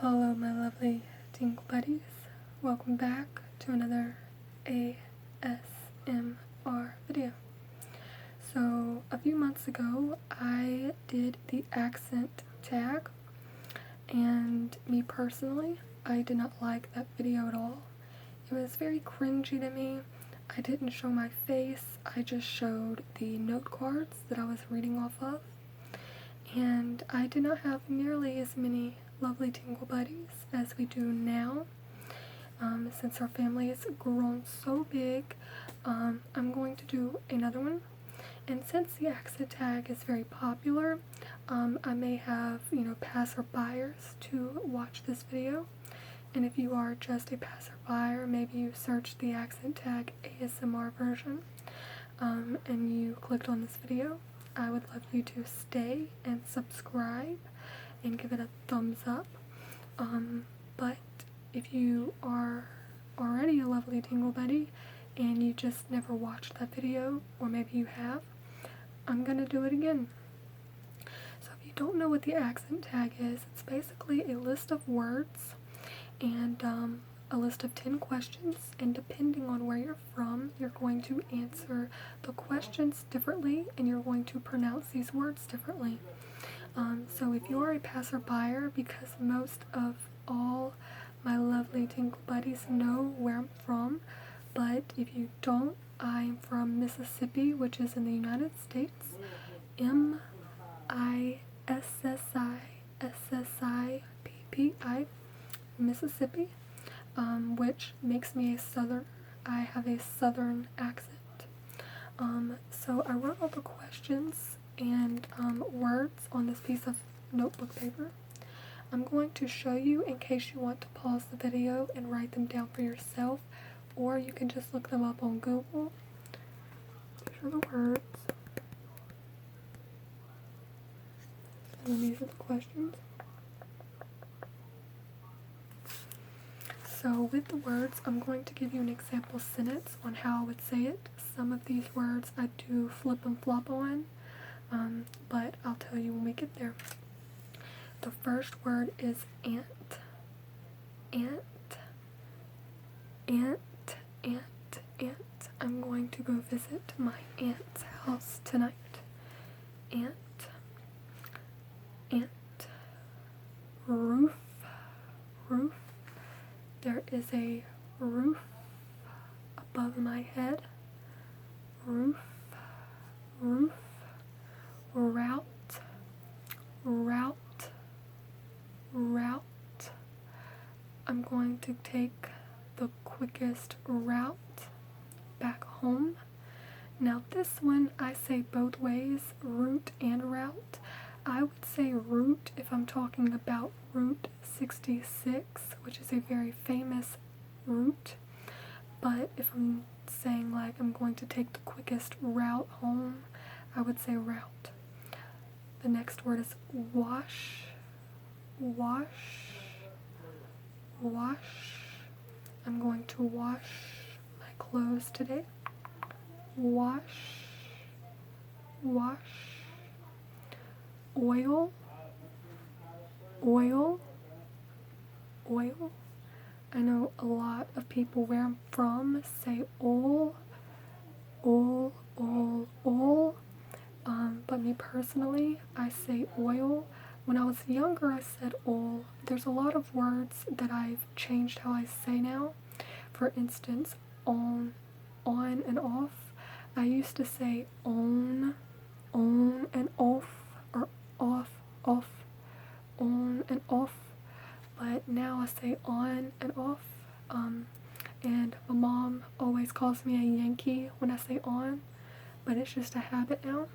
Hello, my lovely Tingle Buddies. Welcome back to another ASMR video. So, a few months ago, I did the accent tag, and me personally, I did not like that video at all. It was very cringy to me. I didn't show my face, I just showed the note cards that I was reading off of. And I did not have nearly as many lovely Tingle Buddies as we do now. Since our family has grown so big, I'm going to do another one. And since the accent tag is very popular, I may have, passerbyers to watch this video. And if you are just a passerby, maybe you searched the accent tag ASMR version, and you clicked on this video, I would love you to stay and subscribe and give it a thumbs up. But if you are already a lovely Tingle Buddy and you just never watched that video, or maybe you have, I'm gonna do it again. So if you don't know what the accent tag is, it's basically a list of words and a list of 10 questions, and depending on where you're from, you're going to answer the questions differently and you're going to pronounce these words differently. So if you are a passerby, because most of all my lovely Tingle Buddies know where I'm from, but if you don't, I'm from Mississippi, which is in the United States. Mississippi, Mississippi, which makes me a southern. I have a southern accent. So I wrote all the questions and words on this piece of notebook paper. I'm going to show you in case you want to pause the video and write them down for yourself, or you can just look them up on Google. These are the words. And these are the questions. So with the words, I'm going to give you an example sentence on how I would say it. Some of these words I do flip and flop on, but I'll tell you when we get there. The first word is aunt. Aunt. Aunt. Aunt. Aunt. I'm going to go visit my aunt's house tonight. Aunt. Aunt. Roof. Roof. There is a roof above my head. Roof. Roof. Route. Route. Route. I'm going to take the quickest route back home. Now this one I say both ways, route and route. I would say route if I'm talking about Route 66, which is a very famous route. But if I'm saying like I'm going to take the quickest route home, I would say route. The next word is wash. Wash. Wash. I'm going to wash my clothes today. Wash. Wash. Oil. Oil. Oil. I know a lot of people where I'm from say oil. Oil. Oil. Oil. But me personally, I say oil. When I was younger, I said oil. There's a lot of words that I've changed how I say now. For instance, on and off. I used to say on and off, or off, on and off. But now I say on and off. And my mom always calls me a Yankee when I say on, but it's just a habit now.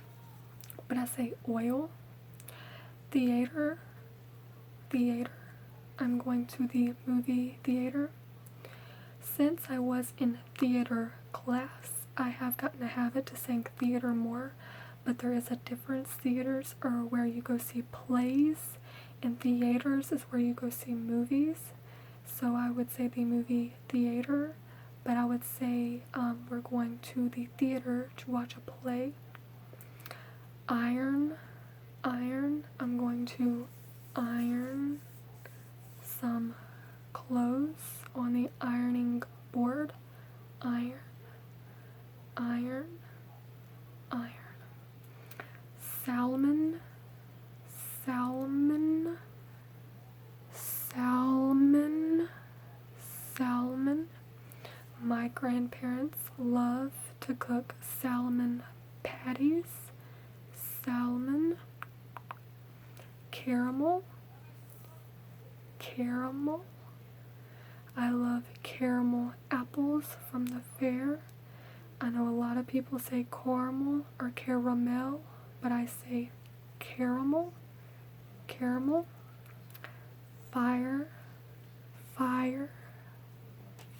But I say oil. Theater. Theater. I'm going to the movie theater. Since I was in theater class, I have gotten a habit to saying theater more, but there is a difference. Theaters are where you go see plays, and theaters is where you go see movies. So I would say the movie theater, but I would say we're going to the theater to watch a play. Iron. Iron. I'm going to iron grandparents love to cook salmon patties, salmon, caramel, caramel. I love caramel apples from the fair. I know a lot of people say caramel or caramel, but I say caramel, caramel, fire, fire,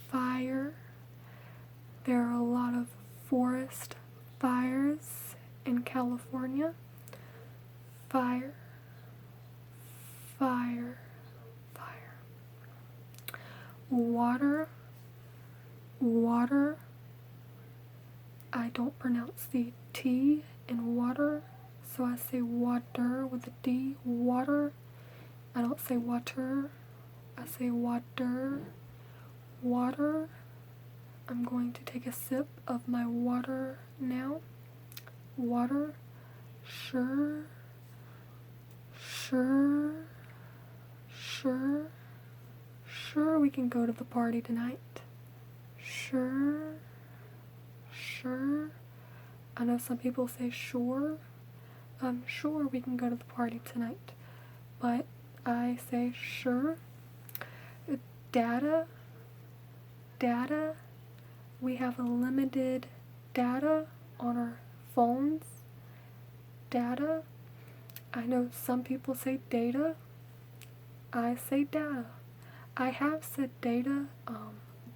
fire. There are a lot of forest fires in California. Fire, fire, fire. Water, water. I don't pronounce the T in water, so I say water with a D, water. I don't say water, I say water, water. I'm going to take a sip of my water now. Water, sure, sure, sure, sure we can go to the party tonight. Sure, sure. I know some people say sure. Sure we can go to the party tonight, but I say sure. Data, data. We have a limited data on our phones. Data. I know some people say data. I say data. I have said data,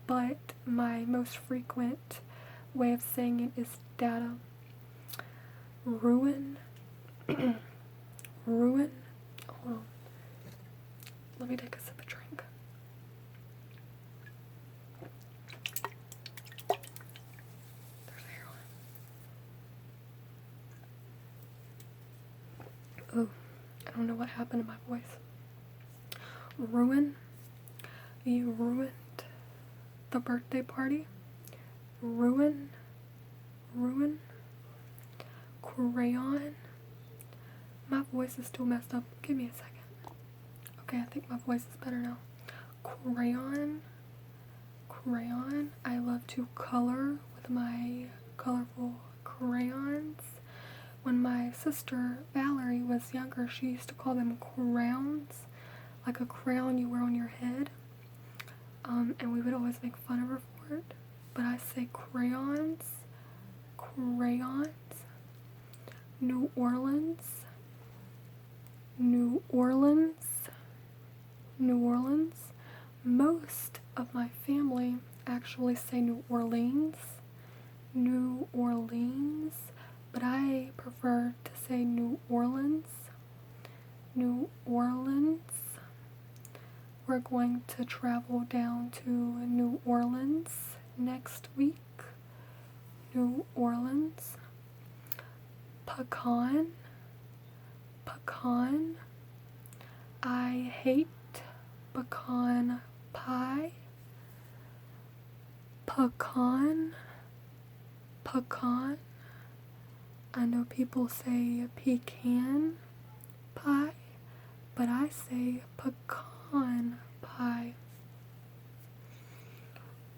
but my most frequent way of saying it is data. Ruin. Ruin. Hold on. Let me take a sip of drink. There's a hairline. Oh, I don't know what happened to my voice. Ruin. You ruined the birthday party. Ruin. Ruin. Crayon. My voice is still messed up. Give me a second. Okay, I think my voice is better now. Crayon. Crayon. I love to color with my colorful crayons. When my sister Valerie was younger, she used to call them crowns, like a crown you wear on your head. And we would always make fun of her for it. But I say crayons. Crayons. New Orleans. New Orleans. New Orleans. Most of my family actually say New Orleans. New Orleans. But I prefer to say New Orleans. New Orleans. We're going to travel down to New Orleans next week. New Orleans. Pecan. Pecan. I hate pecan pie. Pecan. Pecan. I know people say pecan pie, but I say pecan pie.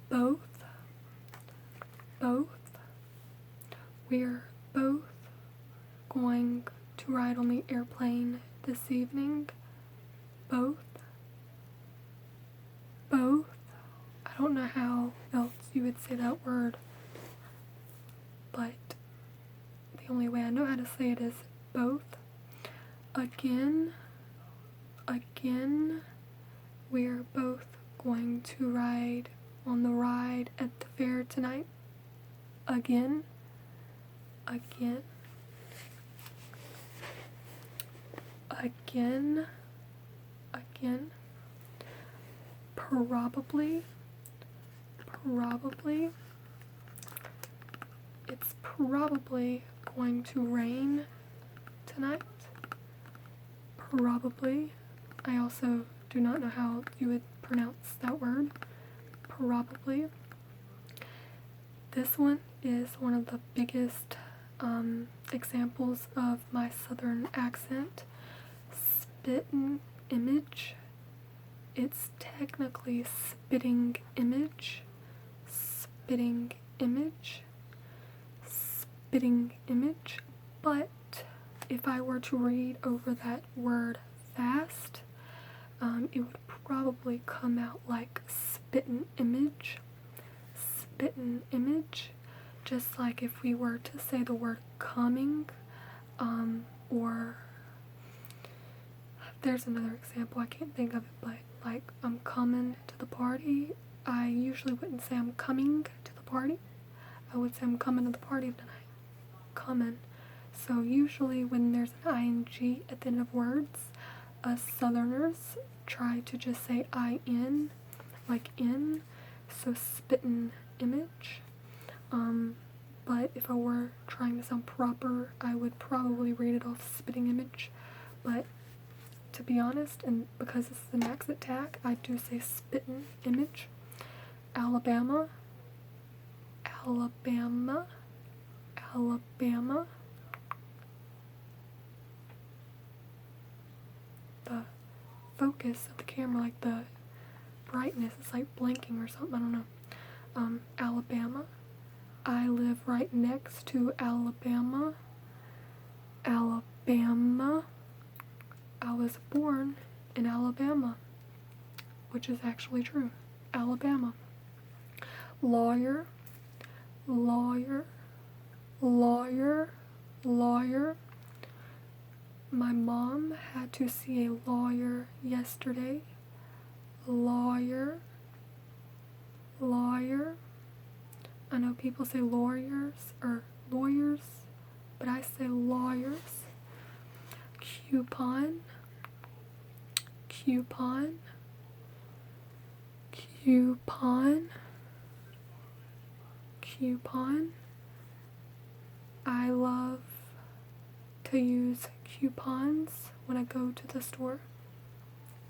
Both. Both. We're both going to ride on the airplane this evening. Both. Both. I don't know how else you would say that word, but the only way I know how to say it is both. Again. Again. We're both going to ride on the ride at the fair tonight. Again. Again. Again. Again. Probably. Probably. It's probably going to rain tonight. Probably. I also do not know how you would pronounce that word. Probably. This one is one of the biggest examples of my southern accent. Spittin' image. It's technically spitting image. spitting image. Spitting image. But if I were to read over that word fast, it would probably come out like spittin' image. Spittin' image. Just like if we were to say the word coming, or there's another example, I can't think of it, but like I'm coming to the party, I usually wouldn't say I'm coming to the party. I would say I'm coming to the party tonight. Coming. So usually when there's an ing at the end of words, us Southerners try to just say in, like in. So spittin' image. But if I were trying to sound proper, I would probably read it off spitting image. But to be honest, and because this is an accent tag, I do say spittin' image. Alabama, Alabama, Alabama. The focus of the camera, like the brightness, it's like blinking or something, I don't know. Alabama. I live right next to Alabama. Alabama. I was born in Alabama, which is actually true. Alabama. Lawyer, lawyer, lawyer, lawyer. My mom had to see a lawyer yesterday. Lawyer, lawyer. I know people say lawyers or lawyers, but I say lawyers. Coupon, coupon, coupon, coupon. I love to use coupons when I go to the store,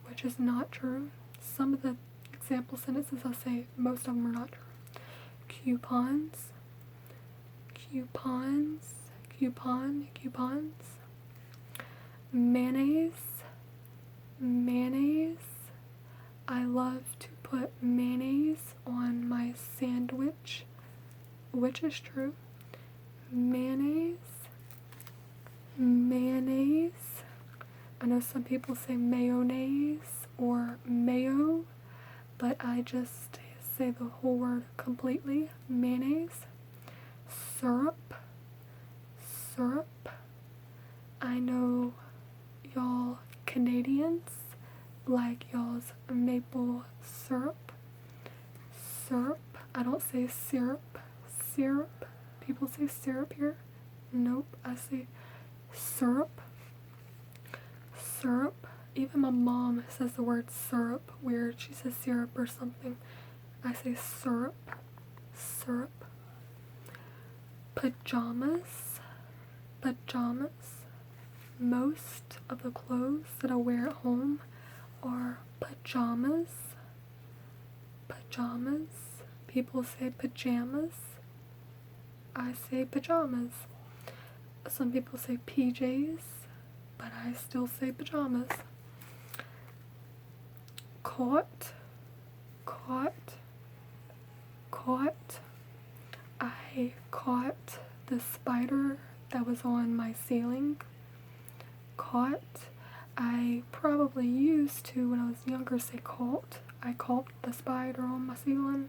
which is not true. Some of the example sentences I'll say, most of them are not true. Coupons, coupons, coupon, coupons. Mayonnaise, mayonnaise. I love to put mayonnaise on my sandwich, which is true. Mayonnaise, mayonnaise. I know some people say mayonnaise or mayo, but I just say the whole word completely. Mayonnaise. Syrup, syrup. I know y'all Canadians like y'all's maple syrup. Syrup. I don't say syrup. Syrup. People say syrup here. Nope. I say syrup. Syrup. Even my mom says the word syrup weird. She says syrup or something. I say syrup. Syrup. Pajamas. Pajamas. Most of the clothes that I wear at home are pajamas. Pajamas. People say pajamas. I say pajamas. Some people say PJs, but I still say pajamas. Caught. Caught. Caught. I caught the spider that was on my ceiling. Caught. I probably used to, when I was younger, say caught. I caught the spider on my ceiling,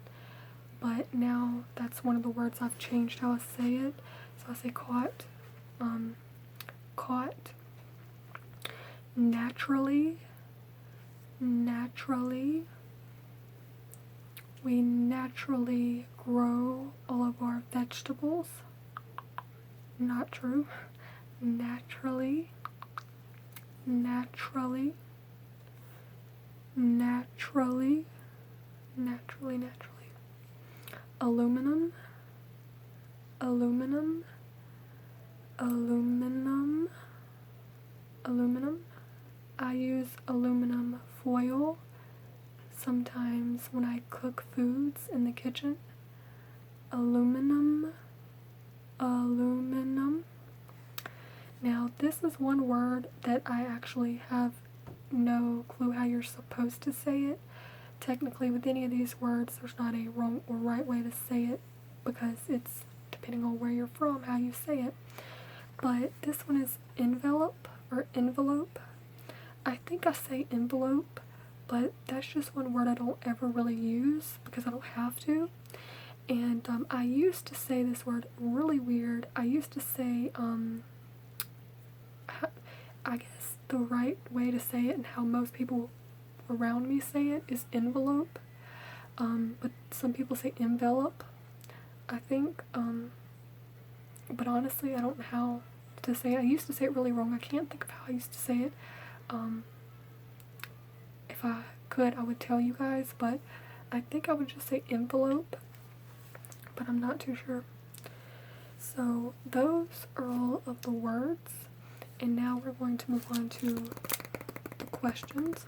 but now that's one of the words I've changed how I say it. So I say caught. Caught. Naturally. Naturally. We naturally grow all of our vegetables. Not true. Naturally. Naturally. Naturally. Naturally, naturally. Aluminum. Aluminum. Aluminum. Aluminum. I use aluminum foil sometimes when I cook foods in the kitchen. Aluminum. Aluminum. Now, this is one word that I actually have no clue how you're supposed to say it, technically with any of these words, there's not a wrong or right way to say it because it's depending on where you're from, how you say it. But this one is envelope or envelope. I think I say envelope, but that's just one word I don't ever really use because I don't have to. And I used to say this word really weird. I used to say, I guess the right way to say it and how most people around me say it is envelope. But some people say envelope, I think. But honestly, I don't know how to say it. I used to say it really wrong. I can't think of how I used to say it. If I could, I would tell you guys, but I think I would just say envelope, but I'm not too sure. So those are all of the words, and now we're going to move on to the questions.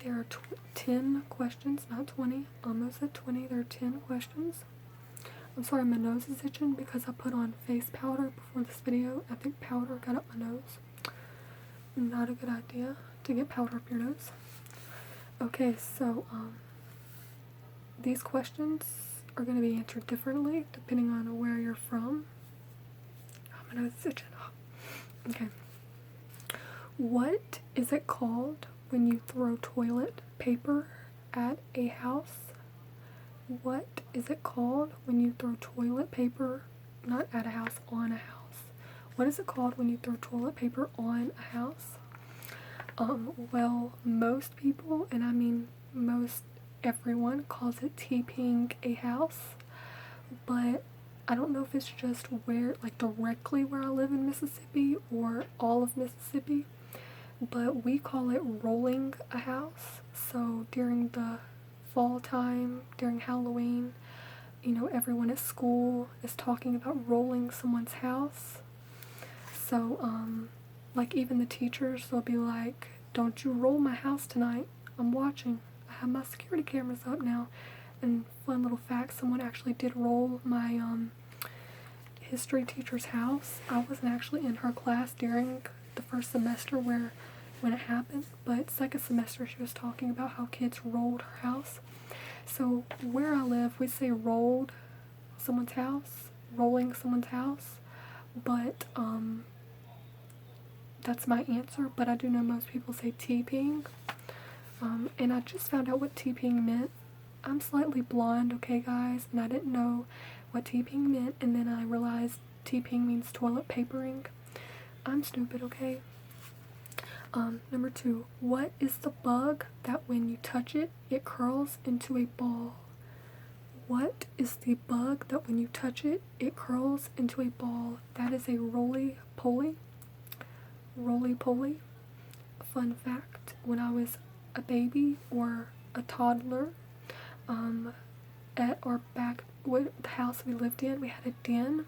There are 10 questions, not 20, almost at 20. There are 10 questions. I'm sorry, my nose is itching because I put on face powder before this video. I think powder got up my nose. Not a good idea to get powder up your nose. Okay, so these questions are going to be answered differently depending on where you're from. Oh, my nose is itching. Oh. Okay. What is it called when you throw toilet paper at a house? What is it called when you throw toilet paper, not at a house, on a house? What is it called when you throw toilet paper on a house? Well, most people, and I mean most everyone, calls it TPing a house, but I don't know if it's just where, like directly where I live in Mississippi or all of Mississippi, but we call it rolling a house. So during the fall time, during Halloween, you know, everyone at school is talking about rolling someone's house. So, like even the teachers, they'll be like, "Don't you roll my house tonight. I'm watching. I have my security cameras up now." And fun little fact, someone actually did roll my history teacher's house. I wasn't actually in her class during the first semester when it happened, but second semester she was talking about how kids rolled her house. So where I live, we say rolled someone's house, rolling someone's house, but that's my answer. But I do know most people say TPing, and I just found out what TPing meant. I'm slightly blonde, okay guys, and I didn't know what TPing meant, and then I realized TPing means toilet papering. I'm stupid, okay? Number 2, what is the bug that when you touch it, it curls into a ball? What is the bug that when you touch it, it curls into a ball? That is a roly-poly. Roly-poly. Fun fact, when I was a baby or a toddler, at our the house we lived in, we had a den,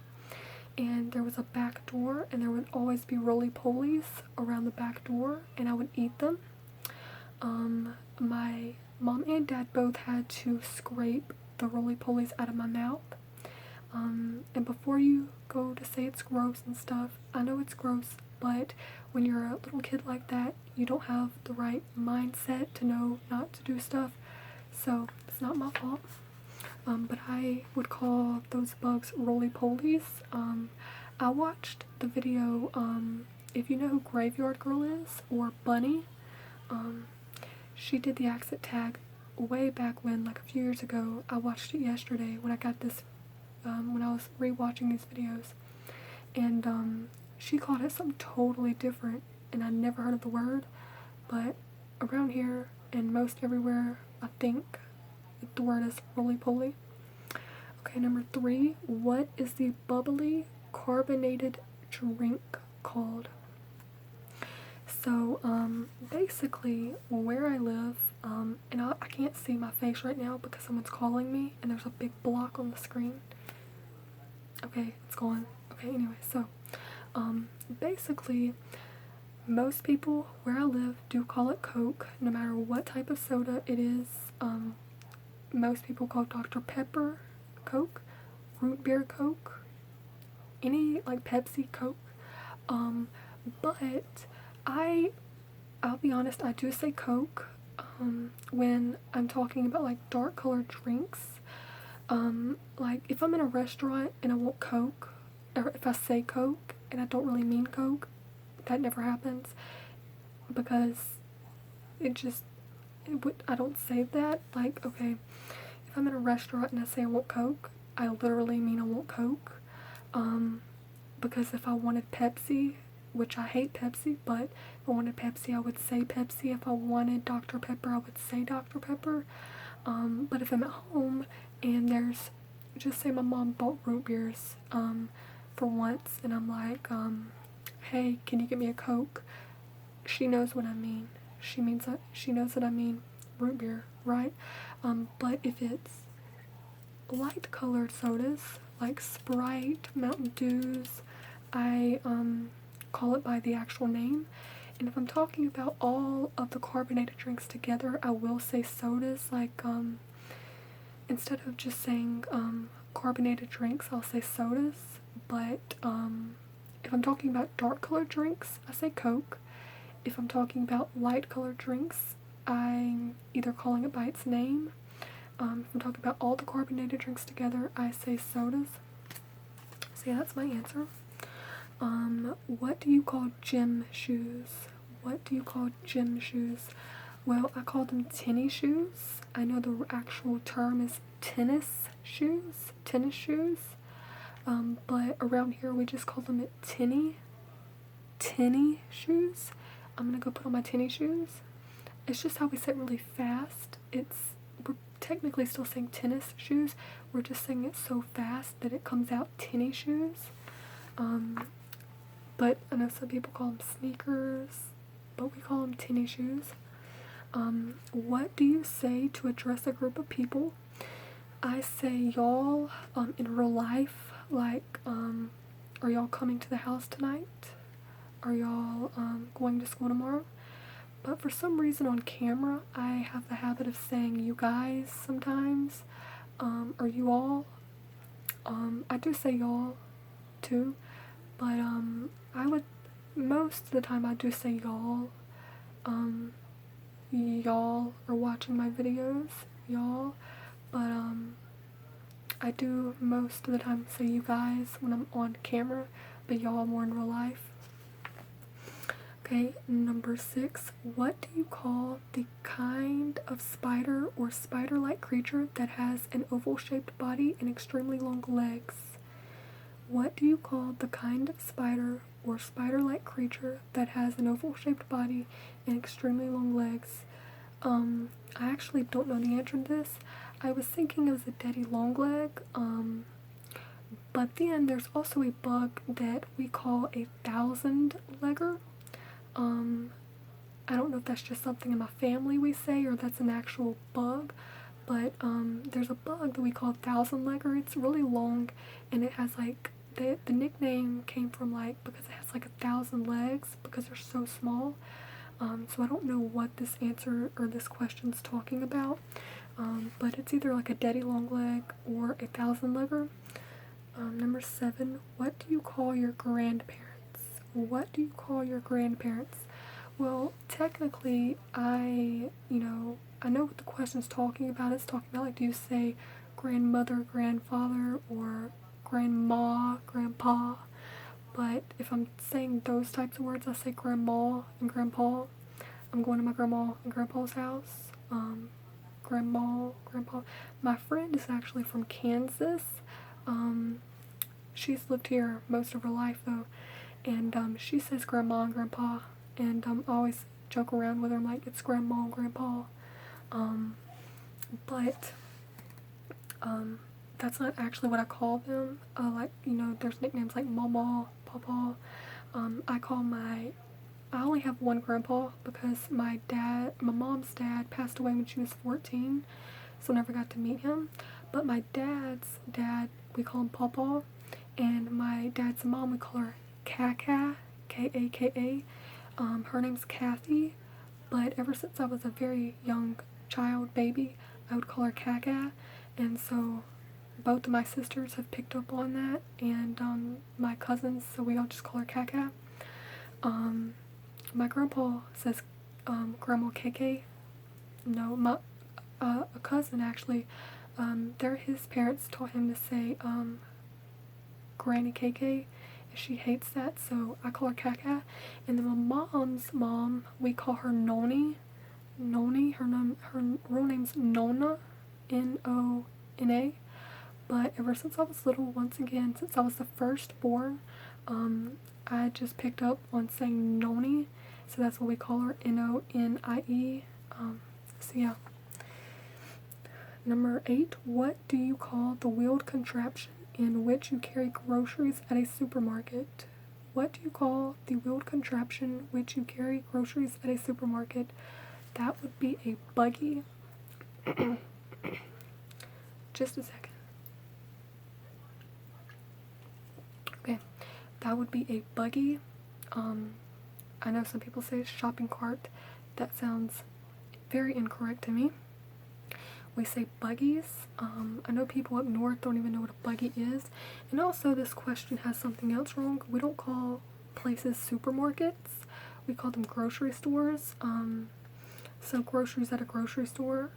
and there was a back door, and there would always be roly-polies around the back door, and I would eat them. My mom and dad both had to scrape the roly-polies out of my mouth. And before you go to say it's gross and stuff, I know it's gross, but when you're a little kid like that, you don't have the right mindset to know not to do stuff, so it's not my fault. But I would call those bugs roly-polies. I watched the video, if you know who Graveyard Girl is, or Bunny, she did the accent tag way back when, like a few years ago. I watched it yesterday when I got this, when I was rewatching these videos, and she called it something totally different, and I never heard of the word, but around here and most everywhere, I think the word is roly-poly. Okay, number 3, what is the bubbly carbonated drink called? So, basically, where I live, and I can't see my face right now because someone's calling me, and there's a big block on the screen. Okay, it's gone. Okay, anyway, so, basically, most people where I live do call it Coke, no matter what type of soda it is. Most people call Dr. Pepper Coke, root beer Coke, any like Pepsi Coke. But I'll be honest, I do say Coke. when I'm talking about like dark colored drinks. Like if I'm in a restaurant and I want Coke, or if I say Coke and I don't really mean Coke, that never happens because I don't say that. Like, okay, if I'm in a restaurant and I say I want Coke, I literally mean I want Coke. Because if I wanted Pepsi, which I hate Pepsi, but if I wanted Pepsi, I would say Pepsi. If I wanted Dr. Pepper, I would say Dr. Pepper. But if I'm at home and just say my mom bought root beers, for once, and I'm like, hey, can you get me a Coke? She knows what I mean. She knows that I mean root beer, right? But if it's light colored sodas like Sprite, Mountain Dews, I call it by the actual name. And if I'm talking about all of the carbonated drinks together, I will say sodas. Like instead of just saying carbonated drinks, I'll say sodas. But if I'm talking about dark colored drinks, I say Coke. If I'm talking about light colored drinks, I'm either calling it by its name. If I'm talking about all the carbonated drinks together, I say sodas. So yeah, that's my answer. What do you call gym shoes? What do you call gym shoes? Well, I call them tennis shoes. I know the actual term is tennis shoes. But around here we just call them tenny shoes. I'm gonna go put on my tennis shoes. It's just how we say it really fast. We're technically still saying tennis shoes. We're just saying it so fast that it comes out tennis shoes. But I know some people call them sneakers, but we call them tennis shoes. What do you say to address a group of people? I say y'all in real life, like, are y'all coming to the house tonight? Are y'all going to school tomorrow? But for some reason on camera, I have the habit of saying you guys sometimes, or you all. I do say y'all too, but most of the time I do say y'all. Y'all are watching my videos, y'all, but I do most of the time say you guys when I'm on camera, but y'all more in real life. Okay, number 6. What do you call the kind of spider or spider-like creature that has an oval-shaped body and extremely long legs? What do you call the kind of spider or spider-like creature that has an oval-shaped body and extremely long legs? I actually don't know the answer to this. I was thinking it was a daddy long leg, but then there's also a bug that we call a thousand-legger. I don't know if that's just something in my family we say or that's an actual bug, but there's a bug that we call thousand-legger. It's really long, and it has like the nickname came from like because it has like 1,000 legs because they're so small. So I don't know what this answer or this question's talking about, but it's either like a daddy long leg or a thousand-legger. Number 7, what do you call your grandparents? What do you call your grandparents? Well, technically, I know what the question's talking about. It's talking about, like, do you say grandmother, grandfather, or grandma, grandpa? But if I'm saying those types of words, I say grandma and grandpa. I'm going to my grandma and grandpa's house. Grandma, grandpa. My friend is actually from Kansas. She's lived here most of her life, though. And she says grandma and grandpa, and I always joke around with her. I'm like, it's grandma and grandpa. But that's not actually what I call them. There's nicknames like mama, papa. I only have one grandpa because my mom's dad passed away when she was 14, so I never got to meet him. But my dad's dad, we call him papa, and my dad's mom, we call her Kaka, Kaka. Her name's Kathy, but ever since I was a very young child, baby, I would call her Kaka, and so both of my sisters have picked up on that, and my cousins, so we all just call her Kaka. My grandpa says Grandma KK, No, a cousin actually, his parents taught him to say Granny KK, and she hates that, so I call her Kaka. And then my mom's mom, we call her Noni. Noni, her real name's Nona, Nona. But ever since I was little, once again, since I was the firstborn, I just picked up on saying Noni, so that's what we call her, Nonie. So yeah. Number 8, what do you call the wheeled contraption in which you carry groceries at a supermarket? What do you call the wheeled contraption which you carry groceries at a supermarket? That would be a buggy. Just a second. Okay, that would be a buggy. I know some people say shopping cart. That sounds very incorrect to me. We say buggies. I know people up north don't even know what a buggy is. And also this question has something else wrong. We don't call places supermarkets. We call them grocery stores. So groceries at a grocery store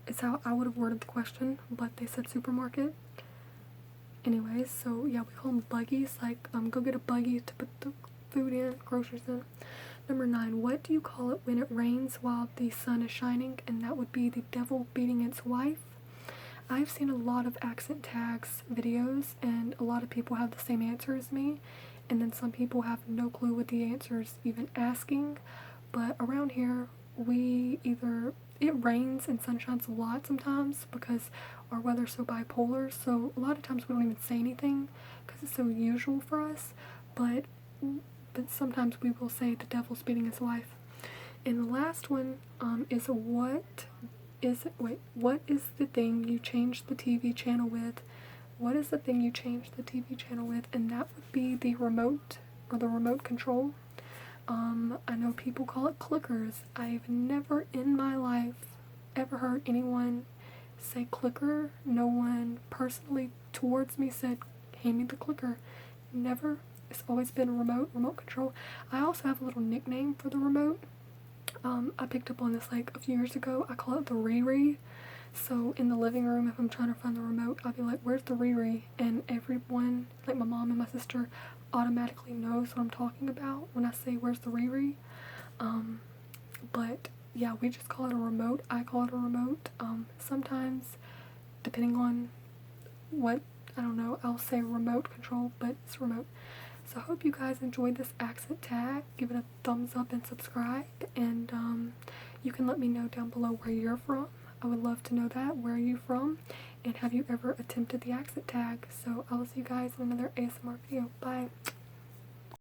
is how I would have worded the question, but they said supermarket. Anyways, so yeah, we call them buggies. Like, go get a buggy to put the food in, groceries in. Number 9, what do you call it when it rains while the sun is shining? And that would be the devil beating its wife. I've seen a lot of accent tags videos, and a lot of people have the same answer as me, and then some people have no clue what the answer is even asking. But around here, it rains and sun shines a lot sometimes because our weather's so bipolar, so a lot of times we don't even say anything because it's so usual for us, but sometimes we will say the devil's beating his wife. And the last one is what is the thing you changed the TV channel with? What is the thing you changed the TV channel with? And that would be the remote, or the remote control. I know people call it clickers. I've never in my life ever heard anyone say clicker. No one personally towards me said, hand me the clicker. Never. It's always been remote control. I also have a little nickname for the remote. I picked up on this like a few years ago. I call it the Riri. So in the living room, if I'm trying to find the remote, I'll be like, where's the Riri? And everyone, like my mom and my sister, automatically knows what I'm talking about when I say where's the Riri. But yeah, we just call it a remote. I call it a remote. Sometimes, depending on what, I don't know, I'll say remote control, but it's remote. So I hope you guys enjoyed this accent tag. Give it a thumbs up and subscribe. And you can let me know down below where you're from. I would love to know that. Where are you from? And have you ever attempted the accent tag? So I will see you guys in another ASMR video. Bye.